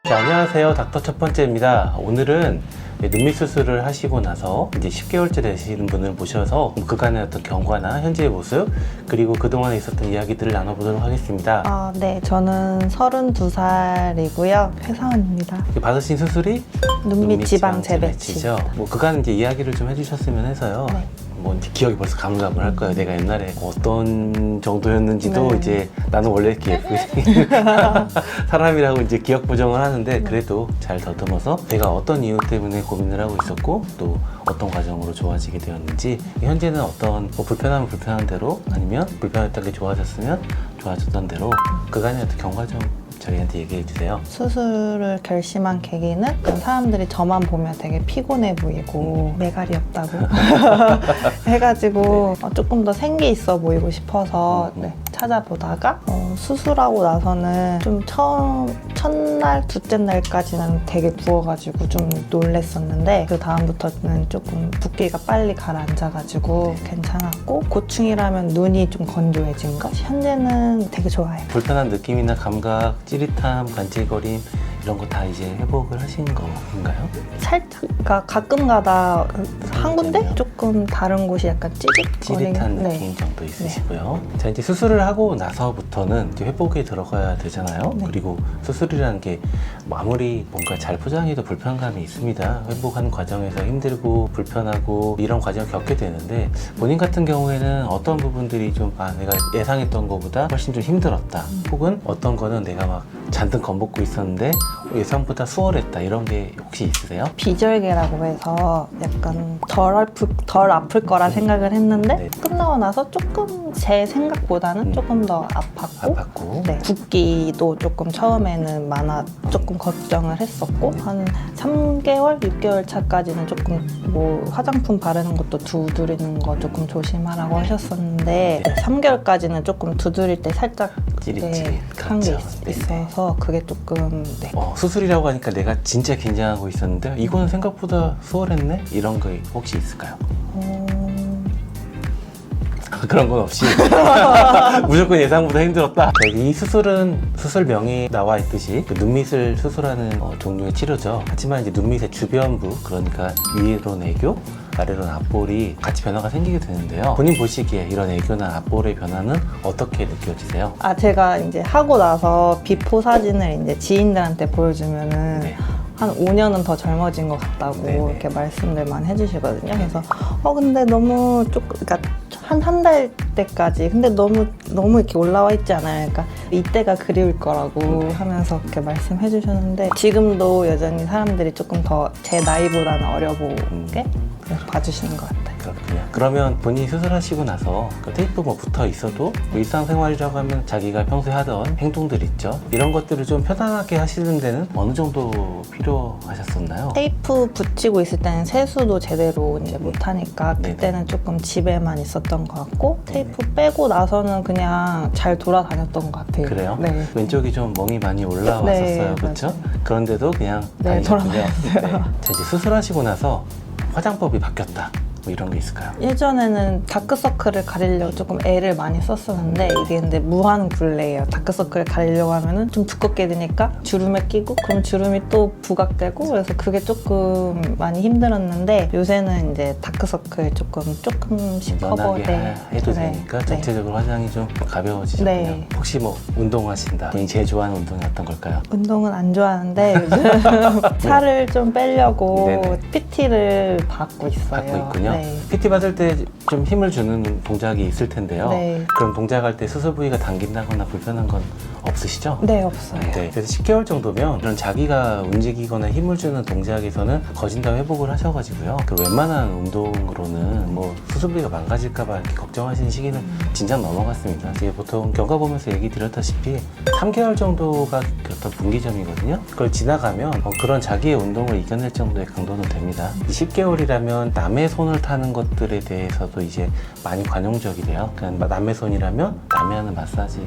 자, 안녕하세요. 닥터 첫 번째입니다. 오늘은 눈밑 수술을 하시고 나서 이제 10개월째 되시는 분을 모셔서 그간의 어떤 경과나 현재의 모습, 그리고 그동안에 있었던 이야기들을 나눠보도록 하겠습니다. 네, 저는 32살이고요. 회사원입니다. 받으신 수술이 눈밑 지방 재배치. 재배치죠. 뭐 그간 이제 이야기를 좀 해주셨으면 해서요. 네. 뭐 이제 기억이 벌써 가물가물할 거예요. 내가 옛날에 어떤 정도였는지도 네. 이제 나는 원래 이렇게 사람이라고 이제 기억 보정을 하는데 그래도 잘 더듬어서 내가 어떤 이유 때문에 고민을 하고 있었고 또 어떤 과정으로 좋아지게 되었는지, 현재는 어떤 뭐 불편하면 불편한 대로, 아니면 불편했던 게 좋아졌으면 좋아졌던 대로 그간의 어떤 경과 좀 저희한테 얘기해 주세요. 수술을 결심한 계기는 사람들이 저만 보면 되게 피곤해 보이고 매갈이 없다고 해가지고 조금 더 생기 있어 보이고 싶어서 찾아보다가 수술하고 나서는 좀 첫날, 둘째 날까지는 되게 부어가지고 좀 놀랬었는데 그 다음부터는 조금 붓기가 빨리 가라앉아가지고 괜찮았고, 고충이라면 눈이 좀 건조해진 거, 현재는 되게 좋아요. 불편한 느낌이나 감각, 찌릿함, 간질거림 이런 거 다 이제 회복을 하신 거인가요? 살짝 가끔 가다 한 군데 조금 다른 곳이 약간 찌릿한 네. 느낌 정도 있으시고요. 자, 이제 수술을 하고 나서부터는 이제 회복에 들어가야 되잖아요. 네. 그리고 수술이라는 게 아무리 뭔가 잘 포장해도 불편감이 있습니다. 회복하는 과정에서 힘들고 불편하고 이런 과정을 겪게 되는데, 본인 같은 경우에는 어떤 부분들이 좀 내가 예상했던 것보다 훨씬 좀 힘들었다, 혹은 어떤 거는 내가 막 잔뜩 겁먹고 있었는데 예상보다 수월했다, 이런 게 혹시 있으세요? 비절개라고 해서 약간 덜 아플 거라 생각을 했는데 네. 끝나고 나서 조금 제 생각보다는 조금 더 아팠고, 네, 붓기도 조금 처음에는 조금 걱정을 했었고, 한 3개월, 6개월 차까지는 조금 뭐 화장품 바르는 것도 두드리는 거 조금 조심하라고 하셨었는데 3개월까지는 조금 두드릴 때 살짝 한 게 있어서 그게 조금 수술이라고 하니까 내가 진짜 긴장하고 있었는데 이거는 생각보다 수월했네? 이런 거 혹시 있을까요? 그런 건 없이 무조건 예상보다 힘들었다. 이 수술은 수술명이 나와 있듯이 눈밑을 수술하는 종류의 치료죠. 하지만 이제 눈밑의 주변부, 그러니까 위로 애교, 아래로 앞볼이 같이 변화가 생기게 되는데요. 본인 보시기에 이런 애교나 앞볼의 변화는 어떻게 느껴지세요? 제가 이제 하고 나서 비포 사진을 이제 지인들한테 보여주면은 네. 한 5년은 더 젊어진 것 같다고 네네. 이렇게 말씀들 많이 해주시거든요. 그래서 근데 너무 조금, 그러니까 한 달 때까지 근데 너무 이렇게 올라와 있지 않아요. 그러니까 이때가 그리울 거라고 하면서 그렇게 말씀해 주셨는데, 지금도 여전히 사람들이 조금 더 제 나이보다는 어려 보게 봐주시는 것 같아요. 그렇군요. 그러면 본인이 수술하시고 나서 테이프 뭐 붙어 있어도 일상생활이라고 하면 자기가 평소에 하던 행동들 있죠. 이런 것들을 좀 편안하게 하시는 데는 어느 정도 필요하셨었나요? 테이프 붙이고 있을 때는 세수도 제대로 이제 못하니까 네네. 그때는 조금 집에만 있었던 것 같고, 테이프 빼고 나서는 그냥 잘 돌아다녔던 것 같아요. 그래요? 네. 왼쪽이 좀 멍이 많이 올라왔었어요. 네, 그렇죠? 맞아요. 그런데도 그냥 네, 다니셨군요. 돌아다녔어요. 자, 이제 수술하시고 나서 화장법이 바뀌었다, 뭐 이런 게 있을까요? 예전에는 다크서클을 가리려고 조금 애를 많이 썼었는데, 이게 근데 무한 굴레예요. 다크서클을 가리려고 하면은 좀 두껍게 되니까 주름에 끼고, 그럼 주름이 또 부각되고, 그래서 그게 조금 많이 힘들었는데, 요새는 이제 다크서클 조금씩 연하게 해도 네. 되니까 네. 전체적으로 화장이 좀 가벼워지셨군요. 네. 혹시 뭐 운동하신다, 본인이 제일 좋아하는 운동이 어떤 걸까요? 운동은 안 좋아하는데 요즘 살을 좀 빼려고 네네. PT를 받고 있어요. 받고 있군요. 네. PT 받을 때 좀 힘을 주는 동작이 있을 텐데요. 네. 그럼 동작할 때 수술 부위가 당긴다거나 불편한 건 없으시죠? 네, 없어요. 네, 그래서 10개월 정도면 이런 자기가 움직이거나 힘을 주는 동작에서는 거진 다 회복을 하셔가지고요. 그 웬만한 운동으로는 뭐 수술 부위가 망가질까봐 이렇게 걱정하시는 시기는 진작 넘어갔습니다. 이게 보통 경과 보면서 얘기 드렸다시피 3개월 정도가 어떤 분기점이거든요. 그걸 지나가면 그런 자기의 운동을 이겨낼 정도의 강도는 됩니다. 이 10개월이라면 남의 손을 타는 것들에 대해서도 이제 많이 관용적이 돼요. 그냥 남의 손이라면 남이 하는 마사지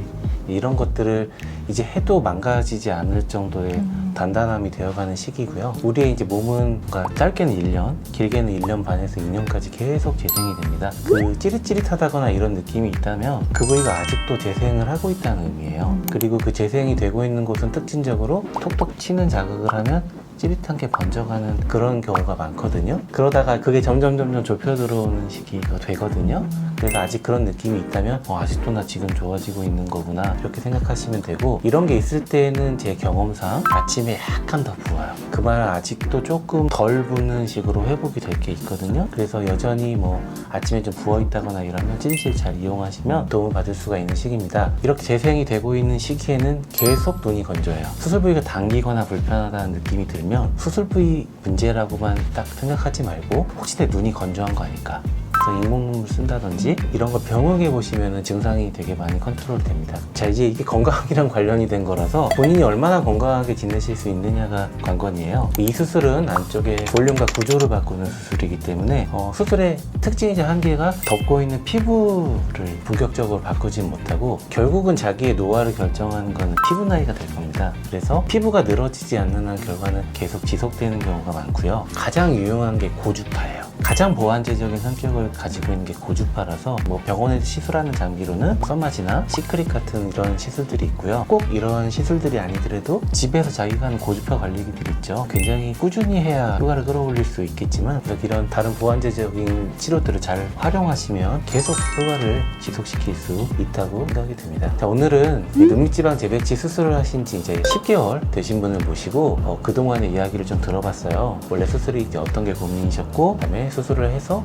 이런 것들을 이제 해도 망가지지 않을 정도의 단단함이 되어가는 시기고요. 우리의 이제 몸은 짧게는 1년, 길게는 1년 반에서 2년까지 계속 재생이 됩니다. 그 찌릿찌릿하다거나 이런 느낌이 있다면 그 부위가 아직도 재생을 하고 있다는 의미예요. 그리고 그 재생이 되고 있는 곳은 특징적으로 톡톡 치는 자극을 하면 찌릿한 게 번져가는 그런 경우가 많거든요. 그러다가 그게 점점 좁혀 들어오는 시기가 되거든요. 그래서 아직 그런 느낌이 있다면 아직도 나 지금 좋아지고 있는 거구나 이렇게 생각하시면 되고, 이런 게 있을 때는 제 경험상 아침에 약간 더 부어요. 그 말은 아직도 조금 덜 부는 식으로 회복이 될 게 있거든요. 그래서 여전히 뭐 아침에 좀 부어 있다거나 이러면 찜질 잘 이용하시면 도움을 받을 수가 있는 시기입니다. 이렇게 재생이 되고 있는 시기에는 계속 눈이 건조해요. 수술 부위가 당기거나 불편하다는 느낌이 들면 수술 부위 문제라고만 딱 생각하지 말고 혹시 내 눈이 건조한 거 아닐까, 그래서 인공눈물 쓴다든지 이런 거 병원에 보시면 증상이 되게 많이 컨트롤 됩니다. 자, 이제 이게 건강이랑 관련이 된 거라서 본인이 얼마나 건강하게 지내실 수 있느냐가 관건이에요. 이 수술은 안쪽에 볼륨과 구조를 바꾸는 수술이기 때문에 수술의 특징이자 한계가 덮고 있는 피부를 본격적으로 바꾸지 못하고 결국은 자기의 노화를 결정하는 거는 피부 나이가 될 겁니다. 그래서 피부가 늘어지지 않는 한 결과는 계속 지속되는 경우가 많고요. 가장 유용한 게 고주파예요. 가장 보완제적인 성격을 가지고 있는 게 고주파라서 뭐 병원에서 시술하는 장비로는 써마지나 시크릿 같은 이런 시술들이 있고요. 꼭 이런 시술들이 아니더라도 집에서 자기가 하는 고주파 관리기들 있죠. 굉장히 꾸준히 해야 효과를 끌어올릴 수 있겠지만 이런 다른 보완제적인 치료들을 잘 활용하시면 계속 효과를 지속시킬 수 있다고 생각이 듭니다. 자, 오늘은 눈밑지방 재배치 수술을 하신 지 이제 10개월 되신 분을 모시고 그동안의 이야기를 좀 들어봤어요. 원래 수술이 이제 어떤 게 고민이셨고, 그다음에 수술을 해서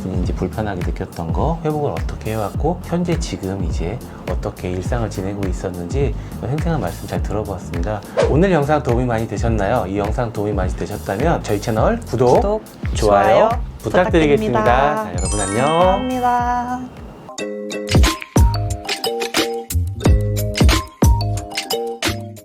본인이 이제 불편하게 느꼈던 거, 회복을 어떻게 해왔고, 현재 지금 이제 어떻게 일상을 지내고 있었는지 생생한 말씀 잘 들어보았습니다. 오늘 영상 도움이 많이 되셨나요? 이 영상 도움이 많이 되셨다면 저희 채널 구독, 좋아요 부탁드리겠습니다. 자, 여러분 안녕. 감사합니다.